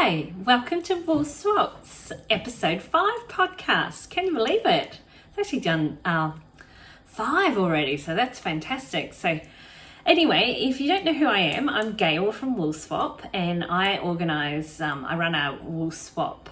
Hi, welcome to Woolswap's episode 5 podcast. Can you believe it? I've actually done 5 already, so that's fantastic. So anyway, if you don't know who I am, I'm Gail from Woolswap, and I run our Woolswap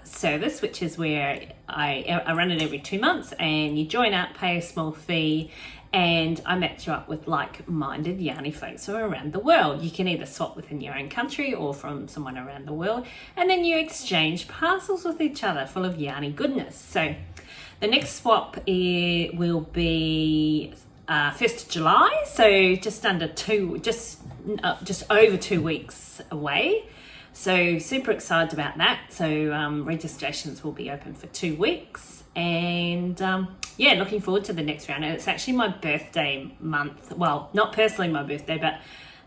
service, which is where I run it every 2 months, and you join up, pay a small fee, and I match you up with like-minded yarny folks from around the world. You can either swap within your own country or from someone around the world, and then you exchange parcels with each other full of yarny goodness. So the next swap will be 1st of July, so just over 2 weeks away. So super excited about that. So registrations will be open for 2 weeks, and looking forward to the next round. And it's actually my birthday month. Well, not personally my birthday, but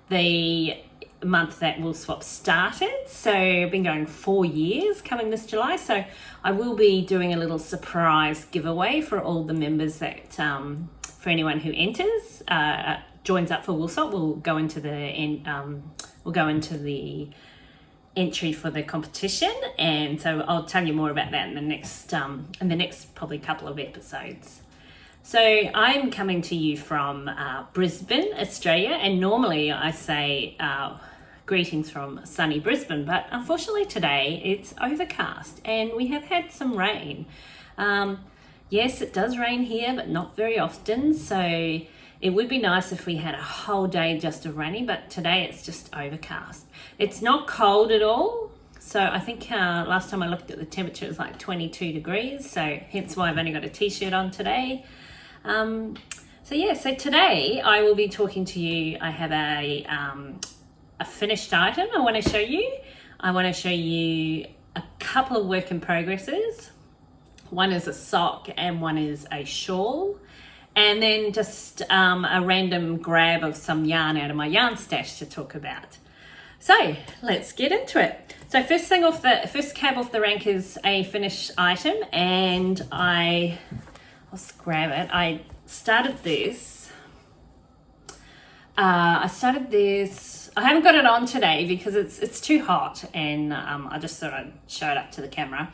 the month that Woolswap started. So I've been going 4 years coming this July. So I will be doing a little surprise giveaway for all the members that, for anyone who enters, joins up for Woolswap. We'll go into the entry for the competition, and so I'll tell you more about that in the next probably couple of episodes. So I'm coming to you from Brisbane, Australia, and normally I say greetings from sunny Brisbane, but unfortunately today it's overcast and we have had some rain. Yes, it does rain here, but not very often, so it would be nice if we had a whole day just of raining, but today it's just overcast. It's not cold at all, so I think last time I looked at the temperature it was like 22 degrees, so hence why I've only got a t-shirt on today. So today I will be talking to you. I have a finished item I want to show you. I want to show you a couple of work in progresses. One is a sock and one is a shawl. And then just a random grab of some yarn out of my yarn stash to talk about. So let's get into it. So first cab off the rank is a finished item, and I'll just grab it. I started this. I haven't got it on today because it's too hot, and I just thought I'd show it up to the camera.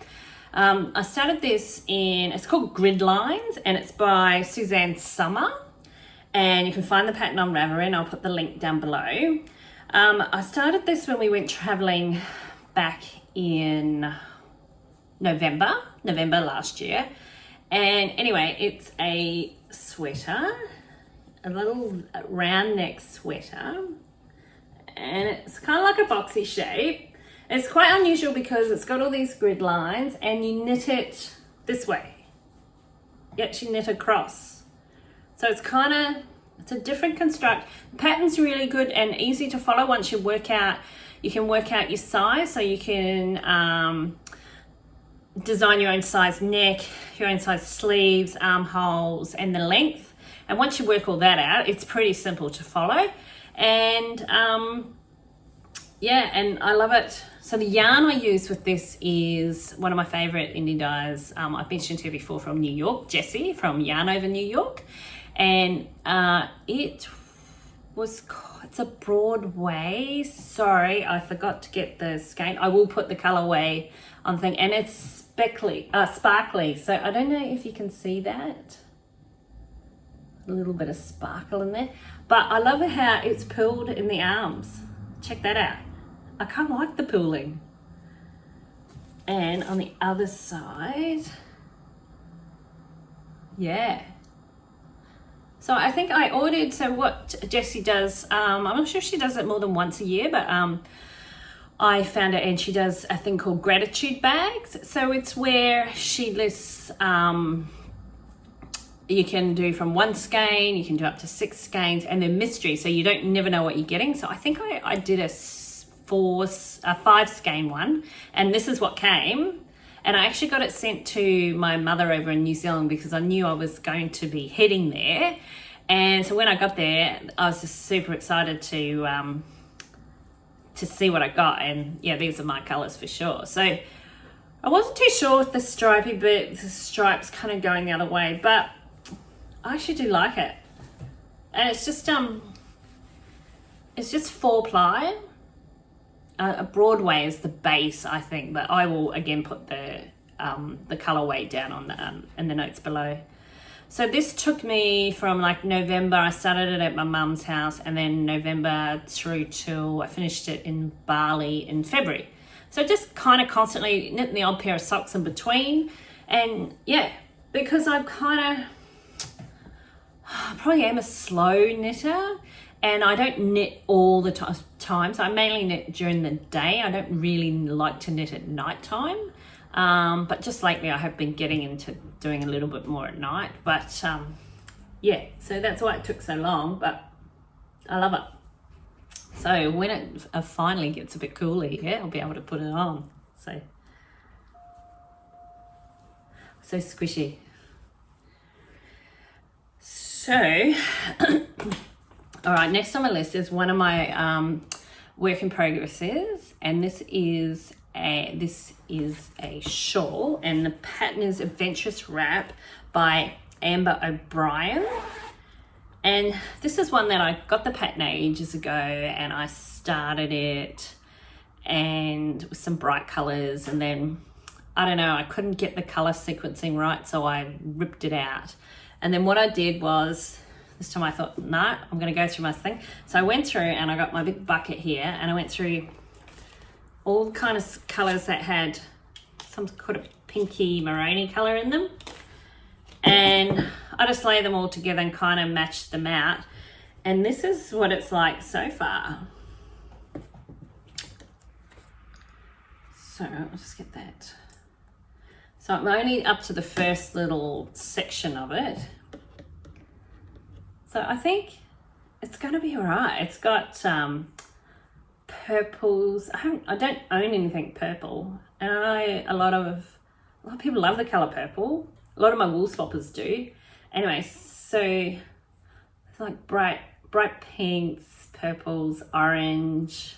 I started this it's called Grid Lines, and it's by Susanne Sommer, and you can find the pattern on RAVELRY, and I'll put the link down below. I started this when we went traveling back in November last year, and anyway, it's a sweater, a little round neck sweater, and it's kind of like a boxy shape. It's quite unusual because it's got all these grid lines and you knit it this way. You actually knit across. So it's a different construct. The pattern's really good and easy to follow once you can work out your size. So you can design your own size neck, your own size sleeves, armholes, and the length. And once you work all that out, it's pretty simple to follow. And and I love it. So the yarn I use with this is one of my favorite indie dyers. I've mentioned her before, from New York, Jessie from Yarn Over New York. And it's a Broadway. Sorry, I forgot to get the skein. I will put the colorway on thing, and it's sparkly. So I don't know if you can see that. A little bit of sparkle in there. But I love how it's pulled in the arms. Check that out. I kind of like the pooling. And on the other side, yeah. So I think I ordered, so what Jessie does, I'm not sure if she does it more than once a year, but I found it, and she does a thing called gratitude bags. So it's where she lists, you can do from 1 skein, you can do up to 6 skeins, and they're mystery, so you never know what you're getting. So I think I did a 5 skein one, and this is what came. And I actually got it sent to my mother over in New Zealand because I knew I was going to be heading there. And so when I got there, I was just super excited to see what I got. And yeah, these are my colors for sure. So I wasn't too sure with the stripy bit, the stripes kind of going the other way, but I actually do like it. And it's just 4 ply. Broadway is the base, I think, but I will again put the colorway down on in the notes below. So this took me from like November. I started it at my mum's house, and then November through till I finished it in Bali in February. So just kind of constantly knitting the odd pair of socks in between. And yeah, because I probably am a slow knitter, and I don't knit all the time. So I mainly knit during the day. I don't really like to knit at nighttime. But just lately I have been getting into doing a little bit more at night. But yeah, so that's why it took so long, but I love it. So when it finally gets a bit cooler here, I'll be able to put it on. So squishy. So, all right, next on my list is one of my work in progresses, and this is a shawl, and the pattern is Adventurous Wrap by Amber O'Brien. And this is one that I got the pattern ages ago, and I started it and with some bright colors, and then I don't know, I couldn't get the color sequencing right, so I ripped it out. And then what I did was, this time I thought, nah, I'm gonna go through my thing. So I went through and I got my big bucket here, and I went through all kind of colors that had some kind of pinky maroony color in them, and I just lay them all together and kind of matched them out. And this is what it's like so far. So I'll just get that. So I'm only up to the first little section of it. So I think it's gonna be all right. It's got purples. I don't own anything purple, and I know a lot of people love the color purple. A lot of my wool swappers do. Anyway, so it's like bright pinks, purples, orange.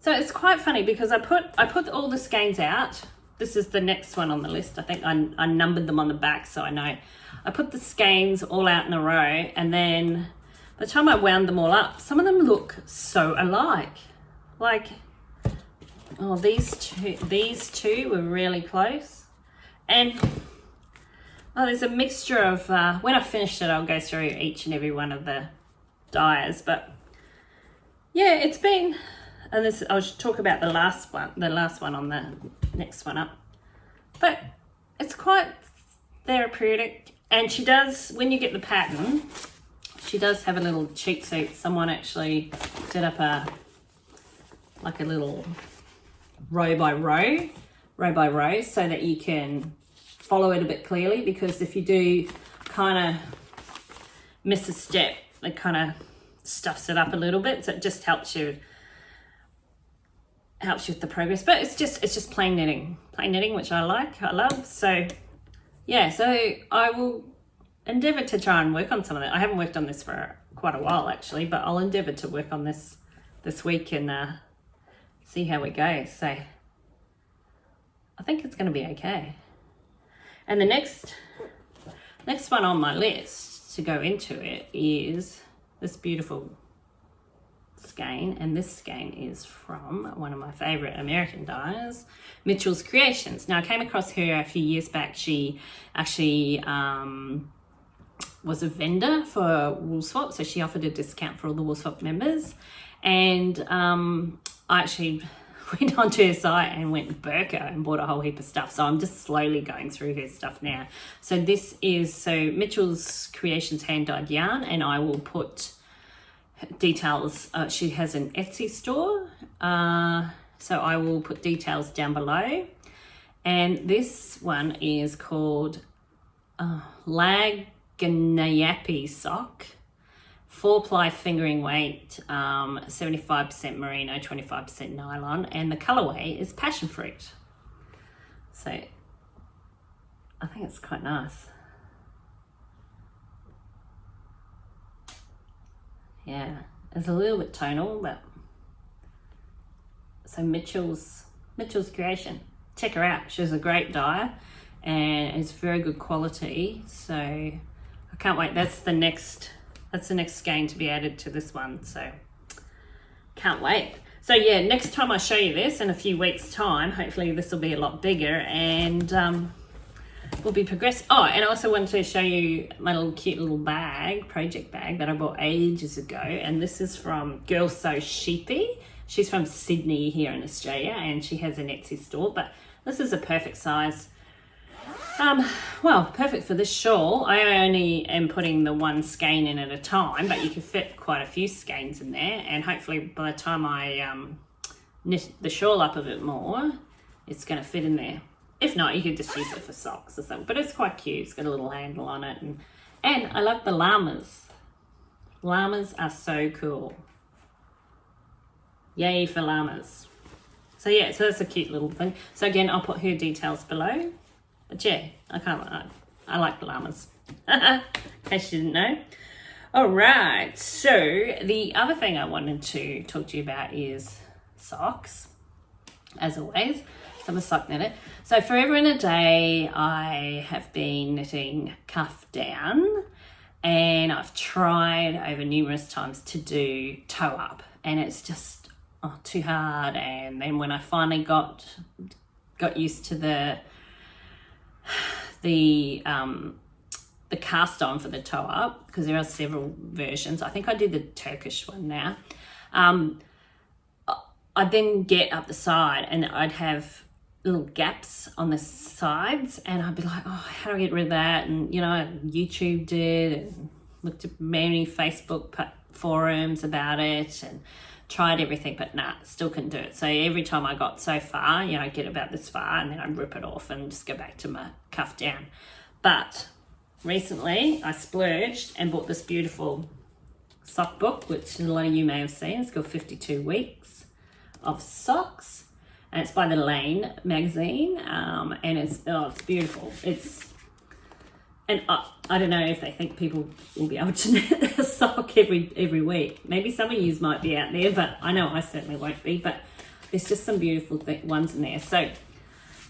So it's quite funny because I put all the skeins out. This is the next one on the list. I think I numbered them on the back, so I know. I put the skeins all out in a row, and then by the time I wound them all up, some of them look so alike. Like, oh, these two were really close. And oh, there's a mixture of, when I finished it, I'll go through each and every one of the dyers. But yeah, it's been, and this, I'll talk about the last one on the next one up. But it's quite therapeutic. And she does, when you get the pattern, she does have a little cheat sheet. Someone actually did up a little row by row, so that you can follow it a bit clearly, because if you do kind of miss a step, it kind of stuffs it up a little bit. So it just helps you with the progress. But it's just plain knitting, which I love. So yeah, so I will endeavour to try and work on some of that. I haven't worked on this for quite a while actually, but I'll endeavour to work on this week and see how it goes. So I think it's going to be okay. And the next one on my list to go into it is this beautiful skein, and this skein is from one of my favourite American dyers, Mitchell's Creations. Now I came across her a few years back. She actually was a vendor for Woolswap, so she offered a discount for all the Woolswap members, and I actually went onto her site and went Burka and bought a whole heap of stuff. So I'm just slowly going through her stuff now. So this is Mitchell's Creations hand dyed yarn, and I will put details. She has an Etsy store, so I will put details down below. And this one is called Laganayapi sock, 4-ply fingering weight, 75% merino, 25% nylon, and the colorway is passion fruit. So I think it's quite nice. Yeah, it's a little bit tonal, but so Mitchell's Creation. Check her out. She's a great dyer and it's very good quality. So I can't wait. That's the next skein to be added to this one. So can't wait. So yeah, next time I show you this in a few weeks time, hopefully this will be a lot bigger and we'll be progressing. Oh, and I also wanted to show you my little cute little bag, project bag that I bought ages ago. And this is from Girl So Sheepy. She's from Sydney here in Australia and she has an Etsy store, but this is a perfect size. Well, perfect for this shawl. I only am putting the one skein in at a time, but you can fit quite a few skeins in there, and hopefully by the time I knit the shawl up a bit more, it's going to fit in there. If not, you could just use it for socks or something, but it's quite cute. It's got a little handle on it, and I love the llamas. Llamas are so cool. Yay for llamas. So yeah, so that's a cute little thing. So again, I'll put her details below. But yeah, I like the llamas, in case you didn't know. All right, so the other thing I wanted to talk to you about is socks, as always. So I'm a sock knitter. So forever and a day, I have been knitting cuff down, and I've tried over numerous times to do toe up, and it's just too hard. And then when I finally got used to the cast on for the toe up, because there are several versions. I think I do the Turkish one now. I'd then get up the side and I'd have little gaps on the sides, and I'd be like, oh, how do I get rid of that? And I YouTubed it and looked at many Facebook forums about it and tried everything, but still couldn't do it. So every time I got so far, I'd get about this far and then I'd rip it off and just go back to my cuff down. But recently I splurged and bought this beautiful sock book, which a lot of you may have seen. It's called 52 Weeks of Socks, and it's by the Lane magazine, and it's beautiful. And I don't know if they think people will be able to knit a sock every week. Maybe some of you might be out there, but I know I certainly won't be. But there's just some beautiful ones in there. So I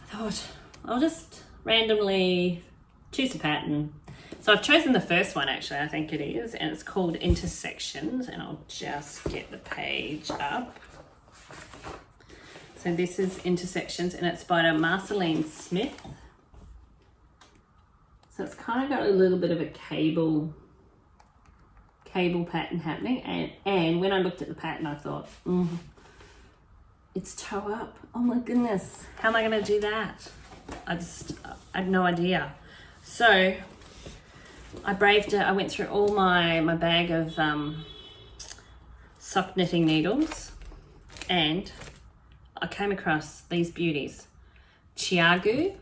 thought I'll just randomly choose a pattern. So I've chosen the first one, actually, I think it is, and it's called Intersections, and I'll just get the page up. So this is Intersections, and it's by Marceline Smith. So it's kind of got a little bit of a cable pattern happening, and when I looked at the pattern, I thought, it's toe up. Oh my goodness, how am I going to do that? I had no idea. So I braved it. I went through all my bag of sock knitting needles, and I came across these beauties, Chiagu.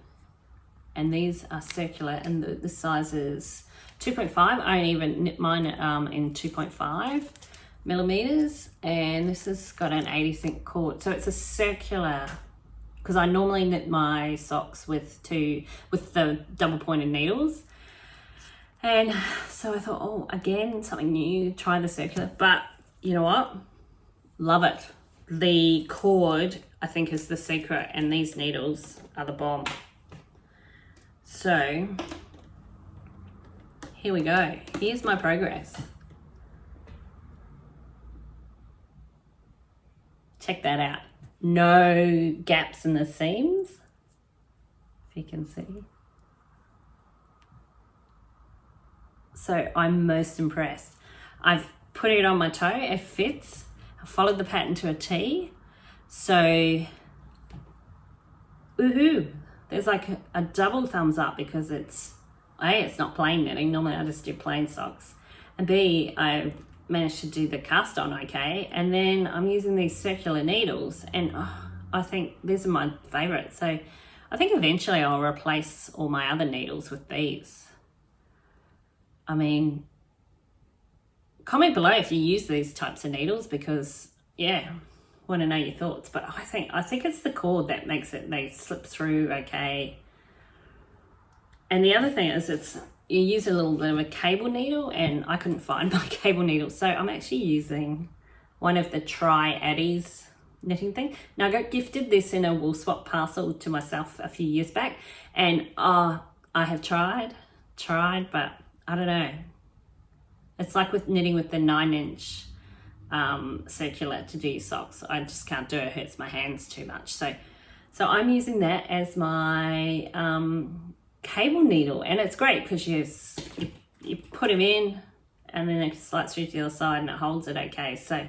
And these are circular, and the size is 2.5. I only even knit mine in 2.5 millimeters, and this has got an 80-cent cord. So it's a circular, because I normally knit my socks with the double pointed needles. And so I thought, oh, again, something new, try the circular. But you know what? Love it. The cord, I think, is the secret, and these needles are the bomb. So here we go. Here's my progress. Check that out. No gaps in the seams, if you can see. So I'm most impressed. I've put it on my toe, it fits. I followed the pattern to a T. So, woohoo. There's like a double thumbs up, because it's A, it's not plain knitting. Normally I just do plain socks. And B, I managed to do the cast on okay. And then I'm using these circular needles, and I think these are my favorite. So I think eventually I'll replace all my other needles with these. I mean, comment below if you use these types of needles, because yeah, want to know your thoughts. But I think it's the cord that makes it, they slip through okay. And the other thing is you use a little bit of a cable needle, and I couldn't find my cable needle, so I'm actually using one of the Tri-Addies knitting thing. Now I got gifted this in a Woolswap parcel to myself a few years back, and I have tried, but I don't know. It's like with knitting with the 9-inch circular to do your socks. I just can't do it. It hurts my hands too much. So I'm using that as my cable needle, and it's great because you put them in and then it slides through to the other side and it holds it okay. So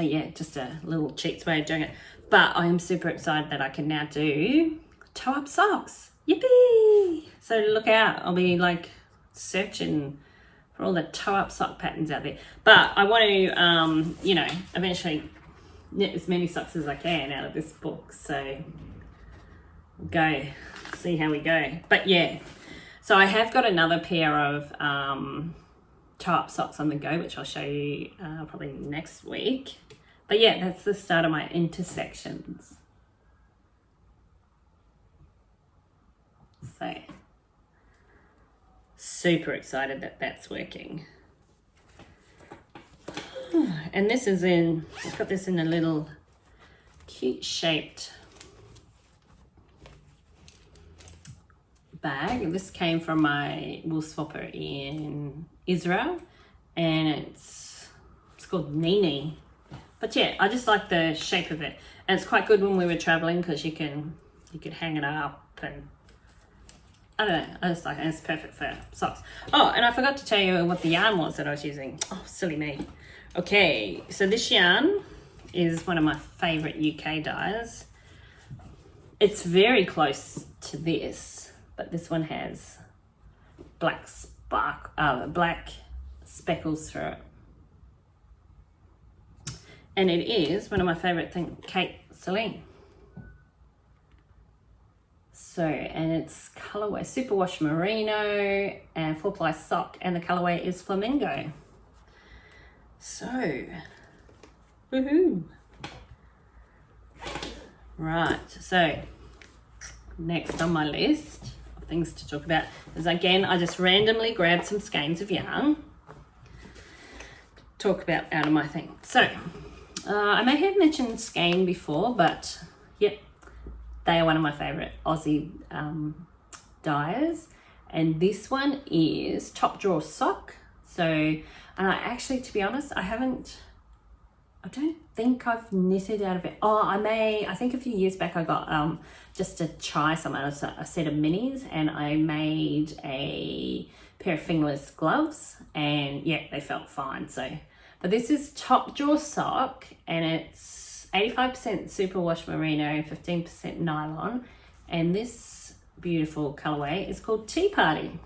yeah, just a little cheats way of doing it. But I am super excited that I can now do toe up socks. Yippee! So look out, I'll be like searching for all the toe up sock patterns out there. But I want to, you know, eventually knit as many socks as I can out of this book. So go, see how we go. But yeah, so I have got another pair of toe up socks on the go, which I'll show you probably next week. But yeah, that's the start of my intersections. So super excited that that's working. And this is in, I've got this in a little cute shaped bag. This came from my Woolswapper in Israel, and it's called Nini. But yeah, I just like the shape of it, and it's quite good when we were traveling because you could hang it up, and I don't know, I just like it. It's perfect for socks. Oh, and I forgot to tell you what the yarn was that I was using. Oh, silly me. Okay, so this yarn is one of my favorite UK dyes. It's very close to this, but this one has black speckles through it. And it is one of my favorite things, Kate Celine. So, and it's colorway Superwash Merino and 4-ply sock, and the colorway is Flamingo. So, woohoo! Right, so next on my list of things to talk about is, again, I just randomly grabbed some skeins of yarn to talk about out of my thing. So, I may have mentioned skein before, but yep, they are one of my favorite Aussie dyers, and this one is top drawer sock. So, and I actually, to be honest, I don't think I've knitted out of it. Oh, I think a few years back I got just to try some out of a set of minis, and I made a pair of fingerless gloves, and yeah, they felt fine. So, but this is top drawer sock, and it's 85% superwash merino, 15% nylon, and this beautiful colorway is called Tea Party.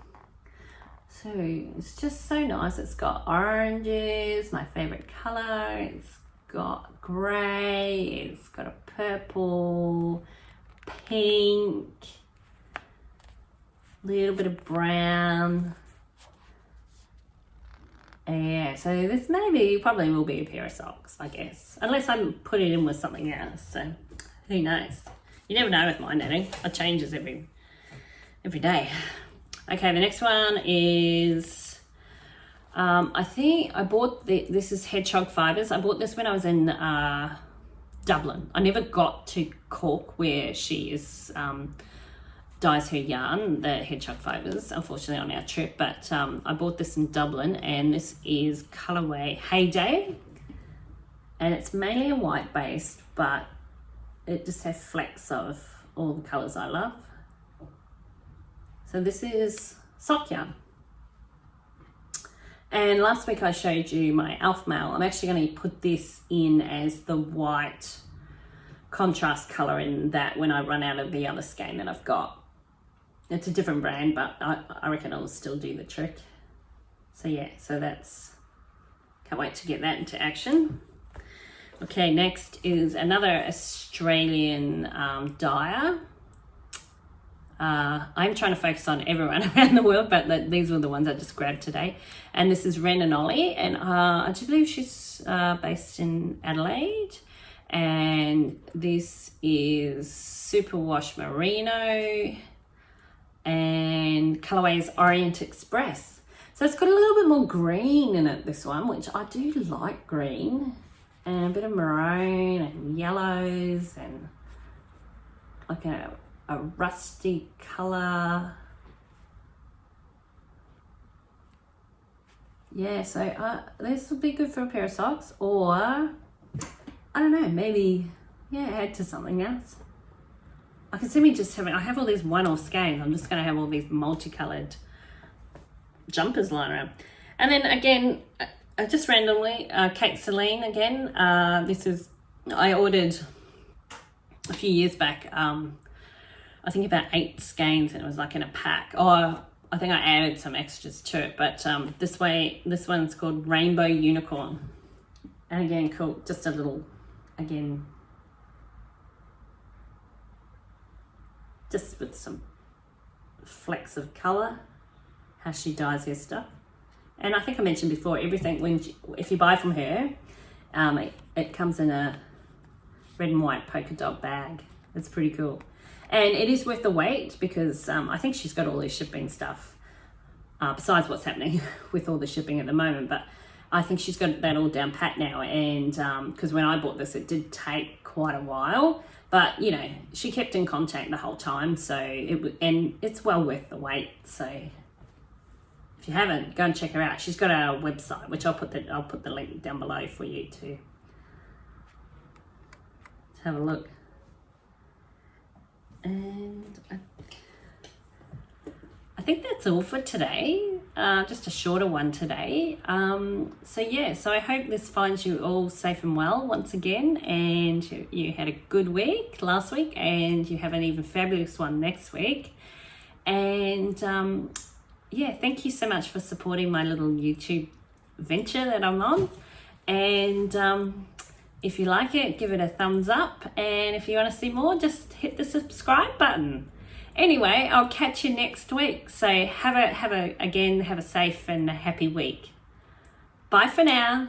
So it's just so nice. It's got oranges, my favorite color. It's got gray, it's got a purple, pink, little bit of brown. Yeah, so this probably will be a pair of socks, I guess, unless I put it in with something else. So who knows? You never know with my knitting. It changes every day. Okay, the next one is I think I bought this is Hedgehog Fibres. I bought this when I was in Dublin. I never got to Cork where she is dyes her yarn, the Hedgehog Fibres, unfortunately on our trip, but I bought this in Dublin, and this is colorway Heyday, and it's mainly a white base, but it just has flecks of all the colors I love. So this is sock yarn. And last week I showed you my Elf Mail. I'm actually going to put this in as the white contrast color in that when I run out of the other skein that I've got. It's a different brand, but I reckon it'll still do the trick. So yeah, so that's, can't wait to get that into action. Okay, next is another Australian dyer. I'm trying to focus on everyone around the world, but these were the ones I just grabbed today. And this is Ren and Ollie, and I do believe she's based in Adelaide. And this is Superwash Merino, and colorway is Orient Express. So it's got a little bit more green in it, this one, which I do like green, and a bit of maroon and yellows and like a rusty color. yeah, so this would be good for a pair of socks, or I don't know, maybe, yeah, add to something else. I can see me just having, I have all these one-off skeins. I'm just going to have all these multicolored jumpers lying around. And then again, just randomly, Kate Celine again. This is, I ordered a few years back, I think about 8 skeins, and it was like in a pack. Oh, I think I added some extras to it, but this one's called Rainbow Unicorn. And again, cool, just a little, again, just with some flecks of colour, how she dyes her stuff. And I think I mentioned before, everything, if you buy from her, it comes in a red and white polka dot bag. It's pretty cool. And it is worth the wait, because I think she's got all this shipping stuff, besides what's happening with all the shipping at the moment. But I think she's got that all down pat now. And because when I bought this, it did take quite a while. But, you know, she kept in contact the whole time. So and it's well worth the wait. So if you haven't, go and check her out. She's got our website, which I'll put the link down below for you to have a look. And I think that's all for today. Just a shorter one today. So yeah, so I hope this finds you all safe and well once again, and you had a good week last week, and you have an even fabulous one next week. And yeah, thank you so much for supporting my little YouTube venture that I'm on. And if you like it, give it a thumbs up. And if you want to see more, just hit the subscribe button. Anyway, I'll catch you next week. So have a safe and a happy week. Bye for now.